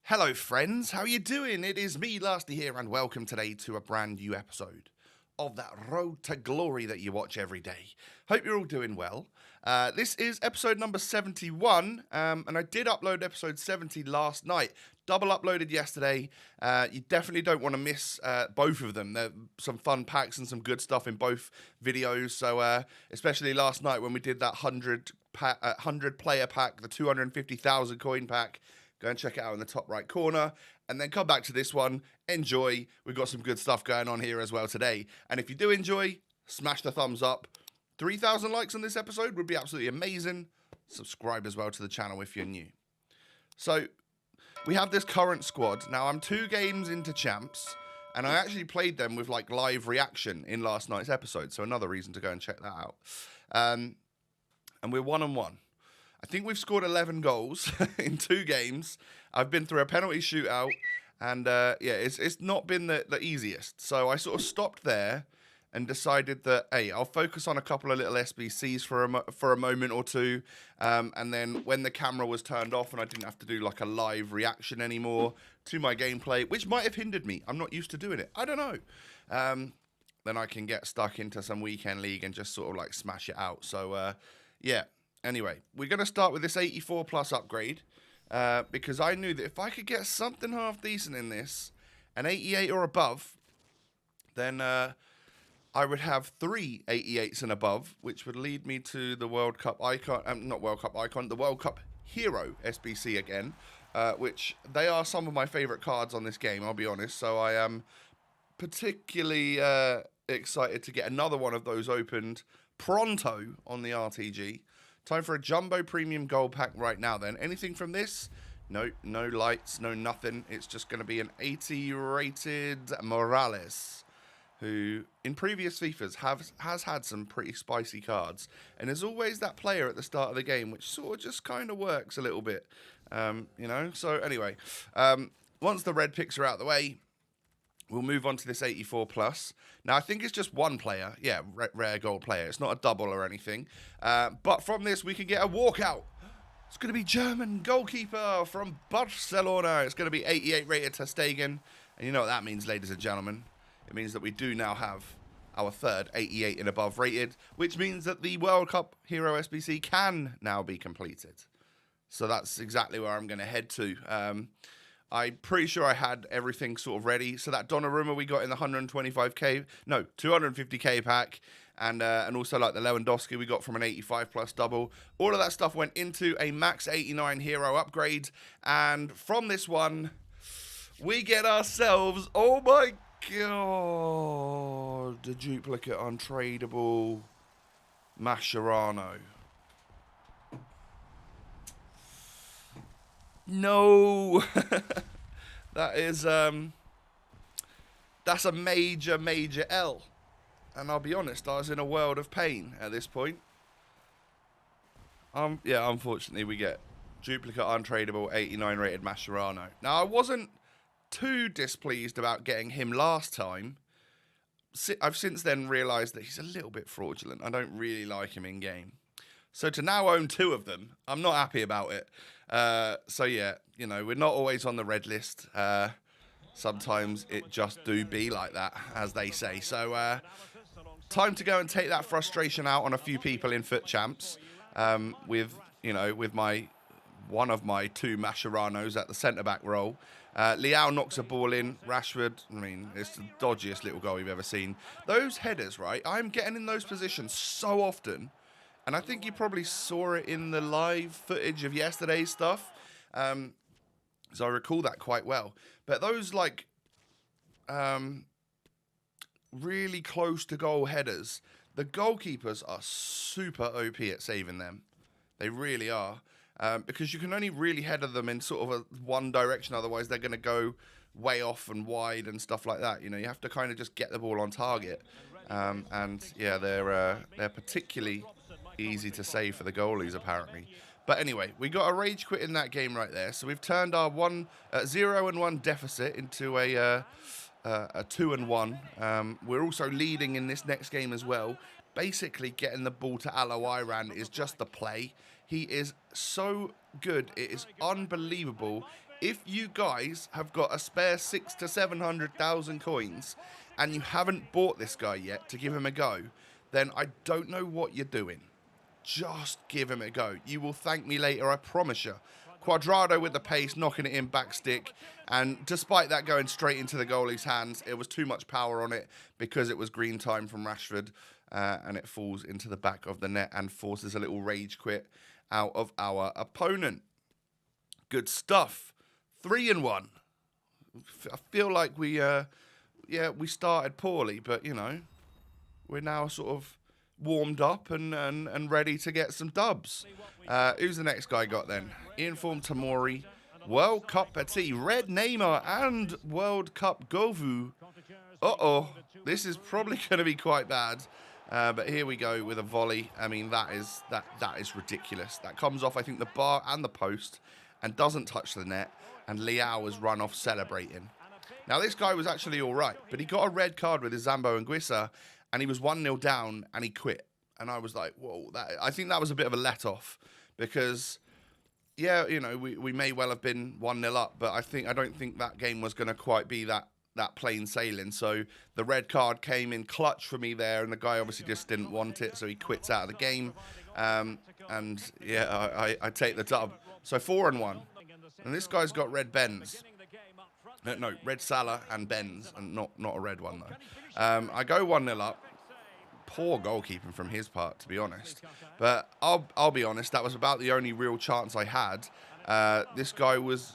Hello friends, how you doing? It is me, Lasty here, and welcome today to a brand new episode of that road to glory that you watch every day. Hope you're all doing well. This is episode number 71, and I did upload episode 70 last night. Double uploaded yesterday. You definitely don't want to miss both of them. There's some fun packs and some good stuff in both videos. So especially last night when we did that 100 player pack, the 250,000 coin pack. Go and check it out in the top right corner, and then come back to this one. Enjoy. We've got some good stuff going on here as well today. And if you do enjoy, smash the thumbs up. 3,000 likes on this episode would be absolutely amazing. Subscribe as well to the channel if you're new. So we have this current squad. Now I'm 2 games into champs, and I actually played them with like live reaction in last night's episode. So another reason to go and check that out. And we're 1-1. I think we've scored 11 goals in 2 games. I've been through a penalty shootout, and yeah, it's not been the easiest. So I sort of stopped there and decided that, hey, I'll focus on a couple of little SBCs for a moment or two, and then when the camera was turned off and I didn't have to do like a live reaction anymore to my gameplay, which might have hindered me. I'm not used to doing it. I don't know. Then I can get stuck into some weekend league and just sort of like smash it out. So yeah. Anyway, we're going to start with this 84 plus upgrade because I knew that if I could get something half decent in this, an 88 or above, then I would have 3 88s and above, which would lead me to the World Cup icon, not World Cup icon, the World Cup Hero SBC again, which they are some of my favourite cards on this game, I'll be honest. So I am particularly excited to get another one of those opened pronto on the RTG. Time for a Jumbo Premium Gold Pack right now then. Anything from this? No lights, no nothing. It's just going to be an 80 rated Morales, who in previous FIFAs has had some pretty spicy cards. And there's always that player at the start of the game which sort of just kind of works a little bit, you know. So anyway, once the red picks are out of the way, we'll move on to this 84 plus. Now, I think it's just one player. Yeah, rare gold player. It's not a double or anything. But from this, we can get a walkout. It's going to be German goalkeeper from Barcelona. It's going to be 88 rated ter Stegen. And you know what that means, ladies and gentlemen. It means that we do now have our third 88 and above rated, which means that the World Cup Hero SBC can now be completed. So that's exactly where I'm going to head to. I'm pretty sure I had everything sort of ready. So that Donnarumma we got in the 250k pack, and also like the Lewandowski we got from an 85 plus double. All of that stuff went into a max 89 hero upgrade, and from this one, we get ourselves, oh my god, the duplicate untradeable Mascherano. No, that is that's a major L, and I'll be honest, I was in a world of pain at this point. Yeah, unfortunately we get duplicate untradeable 89 rated Mascherano. Now I wasn't too displeased about getting him last time. I've since then realised that he's a little bit fraudulent. I don't really like him in game. So to now own 2 of them, I'm not happy about it. So yeah, you know, we're not always on the red list. Sometimes it just do be like that, as they say. So time to go and take that frustration out on a few people in Foot Champs. With one of my 2 Mascheranos at the centre-back role. Leao knocks a ball in. Rashford, I mean, it's the dodgiest little goal you've ever seen. Those headers, right? I'm getting in those positions so often. And I think you probably saw it in the live footage of yesterday's stuff. So I recall that quite well. But those, like, really close to goal headers, the goalkeepers are super OP at saving them. They really are. Because you can only really header them in sort of one direction. Otherwise, they're going to go way off and wide and stuff like that. You know, you have to kind of just get the ball on target. And, yeah, they're particularly easy to save for the goalies, apparently. But anyway, we got a rage quit in that game right there. So we've turned our 0-1 deficit into a 2-1. We're also leading in this next game as well. Basically, getting the ball to Alo Iran is just the play. He is so good. It is unbelievable. If you guys have got a spare 600 to 700,000 coins and you haven't bought this guy yet to give him a go, then I don't know what you're doing. Just give him a go. You will thank me later, I promise you. Cuadrado with the pace, knocking it in back stick. And despite that going straight into the goalie's hands, it was too much power on it because it was green time from Rashford. And it falls into the back of the net and forces a little rage quit out of our opponent. Good stuff. 3-1. I feel like we started poorly, but, you know, we're now sort of warmed up and ready to get some dubs. Who's the next guy got then? Inform Tamori, World Cup Petit, Red Neymar, and World Cup Govu. This is probably going to be quite bad. But here we go with a volley. I mean, that is ridiculous. That comes off, I think, the bar and the post and doesn't touch the net. And Leao has run off celebrating. Now, this guy was actually all right, but he got a red card with his Zambo and Guissa, and he was 1-0 down, and he quit. And I was like, whoa, I think that was a bit of a let-off because, yeah, you know, we may well have been 1-0 up, but I don't think that game was going to quite be that plain sailing. So the red card came in clutch for me there, and the guy obviously just didn't want it, so he quits out of the game. And, yeah, I take the dub. So 4-1. And this guy's got red Benz. No, red Salah and Benz, and not a red one, though. I go 1-0 up. Poor goalkeeping from his part, to be honest. But I'll be honest, that was about the only real chance I had. This guy was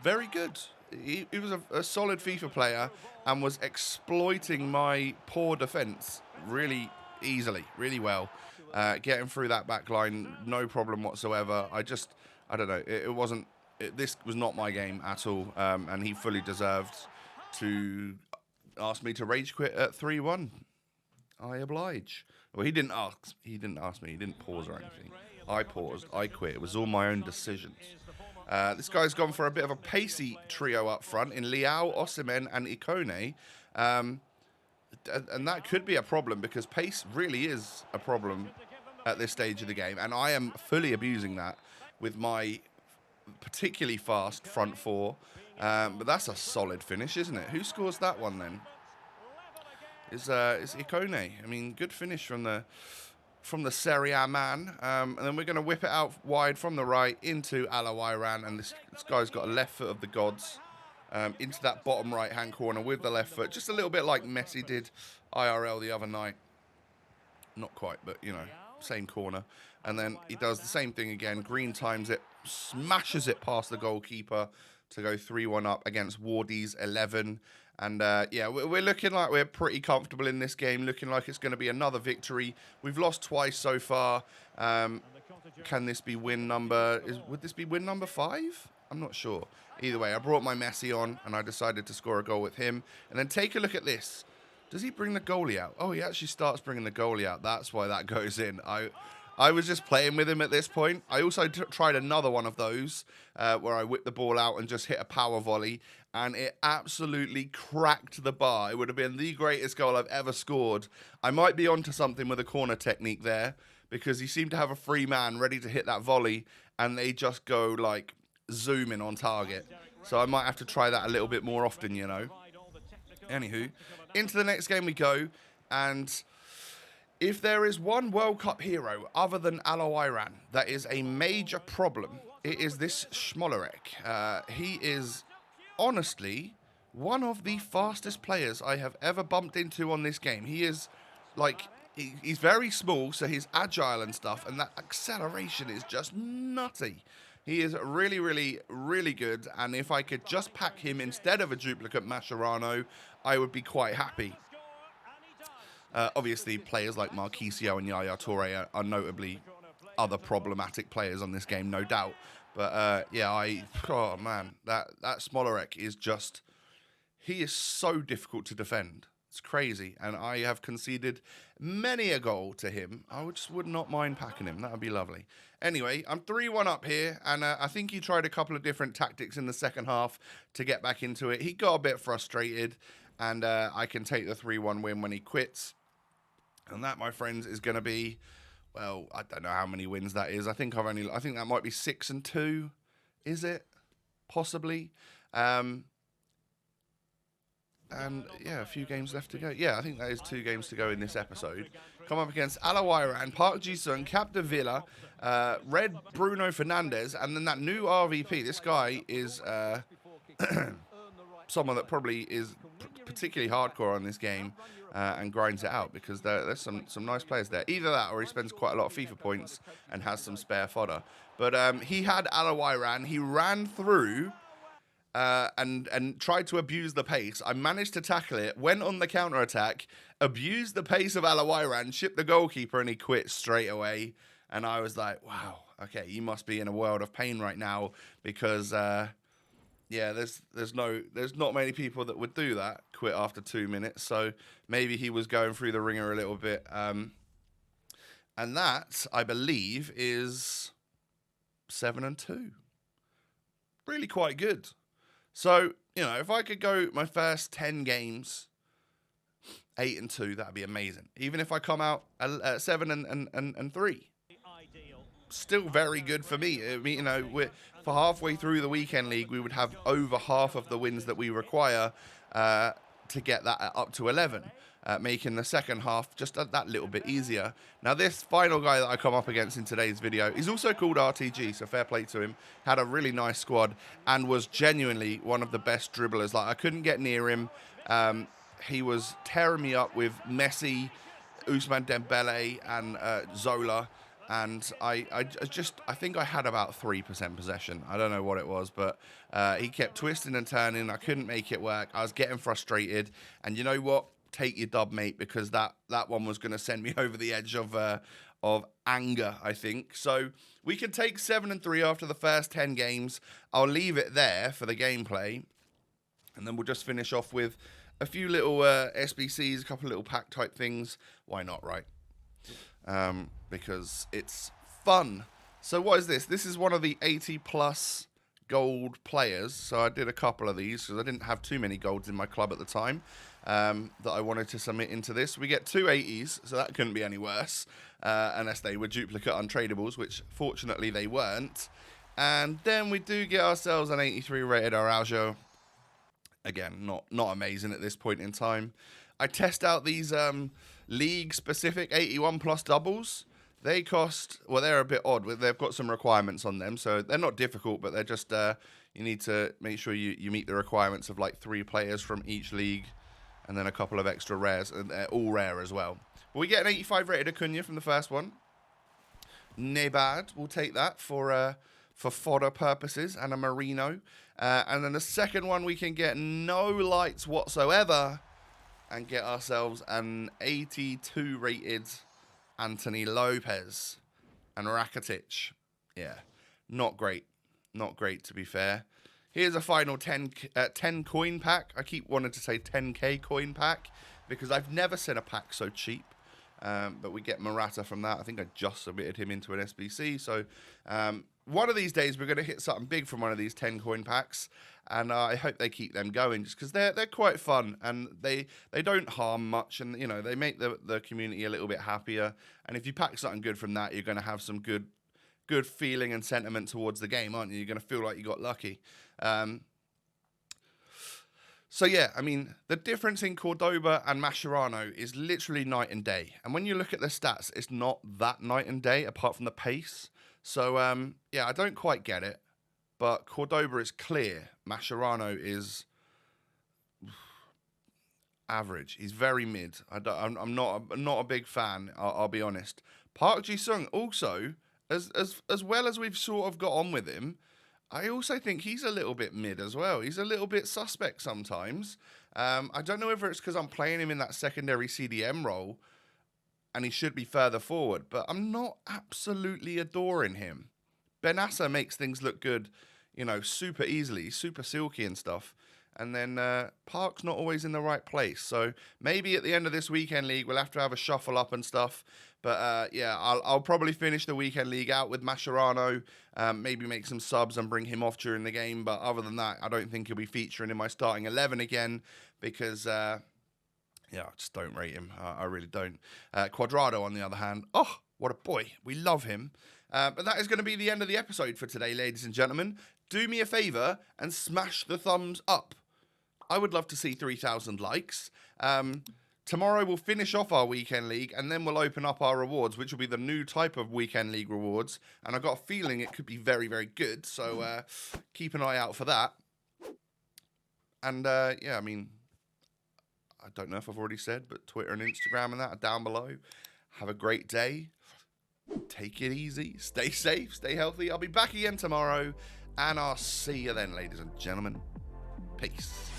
very good. He was a solid FIFA player and was exploiting my poor defence really easily, really well. Getting through that back line, no problem whatsoever. I don't know, this was not my game at all, and he fully deserved to ask me to rage quit at 3-1. I oblige. Well, he didn't ask me. He didn't pause or anything. I paused. I quit. It was all my own decisions. This guy's gone for a bit of a pacey trio up front in Leao, Osimhen, and Ikone. And that could be a problem because pace really is a problem at this stage of the game. And I am fully abusing that with my particularly fast front four. But that's a solid finish, isn't it? Who scores that one then? It's Ikone. I mean, good finish from the Serie A man. And then we're going to whip it out wide from the right into Alawairan. And this guy's got a left foot of the gods into that bottom right-hand corner with the left foot. Just a little bit like Messi did IRL the other night. Not quite, but, you know, same corner. And then he does the same thing again. Green times it, smashes it past the goalkeeper to go 3-1 up against Wardy's 11. And, yeah, we're looking like we're pretty comfortable in this game, looking like it's going to be another victory. We've lost twice so far. Can this be win number... Would this be win number 5? I'm not sure. Either way, I brought my Messi on, and I decided to score a goal with him. And then take a look at this. Does he bring the goalie out? Oh, he actually starts bringing the goalie out. That's why that goes in. I was just playing with him at this point. I also tried another one of those where I whipped the ball out and just hit a power volley, and it absolutely cracked the bar. It would have been the greatest goal I've ever scored. I might be onto something with a corner technique there because he seemed to have a free man ready to hit that volley, and they just go, like, zooming on target. So I might have to try that a little bit more often, you know. Anywho, into the next game we go, and... if there is one World Cup hero other than Alawairan that is a major problem, it is this Smolarek. He is, honestly, one of the fastest players I have ever bumped into on this game. He is, like, he's very small, so he's agile and stuff, and that acceleration is just nutty. He is really, really, really good, and if I could just pack him instead of a duplicate Mascherano, I would be quite happy. Obviously, players like Marquisio and Yaya Toure are notably other problematic players on this game, no doubt. But, yeah, oh, man, that Smolarek is just... he is so difficult to defend. It's crazy. And I have conceded many a goal to him. I just would not mind packing him. That would be lovely. Anyway, I'm 3-1 up here, and I think he tried a couple of different tactics in the second half to get back into it. He got a bit frustrated, and I can take the 3-1 win when he quits. And that, my friends, is going to be, well, I don't know how many wins that is. I think that might be 6-2. Is it? possibly. And yeah, a few games left to go. Yeah, I think that is 2 games to go in this episode. Come up against Alawairan, Park Ji-sung, Cap de Villa, Red Bruno Fernandez, and then that new RVP. This guy is someone that probably is particularly hardcore on this game and grinds it out, because there's some nice players there. Either that or he spends quite a lot of FIFA points and has some spare fodder. But he had Alawairan. He ran through and tried to abuse the pace. I managed to tackle it, went on the counter-attack, abused the pace of Alawairan, shipped the goalkeeper, and he quit straight away. And I was like, wow, okay, you must be in a world of pain right now, because yeah, there's not many people that would do that, quit after 2 minutes. So maybe he was going through the ringer a little bit. And that, I believe, is 7-2. Really quite good. So, you know, if I could go my first 10 games 8-2, that'd be amazing. Even if I come out 7-3, still very good for me. I mean, you know, for halfway through the weekend league, we would have over half of the wins that we require to get that up to 11. Making the second half just that little bit easier. Now, this final guy that I come up against in today's video, he's also called RTG, so fair play to him. Had a really nice squad and was genuinely one of the best dribblers. Like, I couldn't get near him. He was tearing me up with Messi, Ousmane Dembele, and Zola. And I think I had about 3% possession. I don't know what it was, but he kept twisting and turning. I couldn't make it work. I was getting frustrated. And you know what? Take your dub, mate, because that one was going to send me over the edge of anger, I think. So we can take 7-3 after the first 10 games. I'll leave it there for the gameplay, and then we'll just finish off with a few little SBCs, a couple of little pack type things. Why not, right? Because it's fun. So what is this? This is one of the 80+ gold players. So I did a couple of these because I didn't have too many golds in my club at the time. That I wanted to submit into this. We get 2 80s, so that couldn't be any worse, unless they were duplicate untradables, which fortunately they weren't. And then we do get ourselves an 83 rated Araujo. Again, not amazing at this point in time. I test out these league-specific 81+ doubles. They cost, well, they're a bit odd. They've got some requirements on them, so they're not difficult, but they're just, you need to make sure you meet the requirements of like 3 players from each league, and then a couple of extra rares, and they're all rare as well. But we get an 85 rated Acuna from the first one. Ne bad. We'll take that for fodder purposes, and a Marino. And then the second one, we can get no lights whatsoever and get ourselves an 82 rated Anthony Lopez and Rakitic. Yeah, not great. Not great, to be fair. Here's a final 10 coin pack. I keep wanting to say 10k coin pack because I've never seen a pack so cheap. But we get Morata from that. I think I just submitted him into an SBC. So one of these days we're going to hit something big from one of these 10 coin packs. And I hope they keep them going just because they're quite fun. And they don't harm much. And, you know, they make the community a little bit happier. And if you pack something good from that, you're going to have some good feeling and sentiment towards the game, aren't you? You're going to feel like you got lucky. So yeah, I mean, the difference in Cordoba and Mascherano is literally night and day. And when you look at the stats, it's not that night and day apart from the pace. So yeah, I don't quite get it. But Cordoba is clear. Mascherano is average. He's very mid. I'm not a big fan, I'll be honest. Park Ji-sung also, as well as we've sort of got on with him, I also think he's a little bit mid as well. He's a little bit suspect sometimes. I don't know whether it's because I'm playing him in that secondary CDM role and he should be further forward, but I'm not absolutely adoring him. Benassa makes things look good, you know, super easily, super silky and stuff. And then Park's not always in the right place. So maybe at the end of this weekend league, we'll have to have a shuffle up and stuff. But yeah, I'll probably finish the weekend league out with Mascherano, maybe make some subs and bring him off during the game. But other than that, I don't think he'll be featuring in my starting 11 again because, yeah, I just don't rate him. I really don't. Cuadrado, on the other hand, oh, what a boy. We love him. But that is going to be the end of the episode for today, ladies and gentlemen. Do me a favor and smash the thumbs up. I would love to see 3,000 likes. Tomorrow we'll finish off our Weekend League, and then we'll open up our rewards, which will be the new type of Weekend League rewards. And I've got a feeling it could be very, very good. So keep an eye out for that. And yeah, I mean, I don't know if I've already said, but Twitter and Instagram and that are down below. Have a great day. Take it easy. Stay safe. Stay healthy. I'll be back again tomorrow. And I'll see you then, ladies and gentlemen. Peace.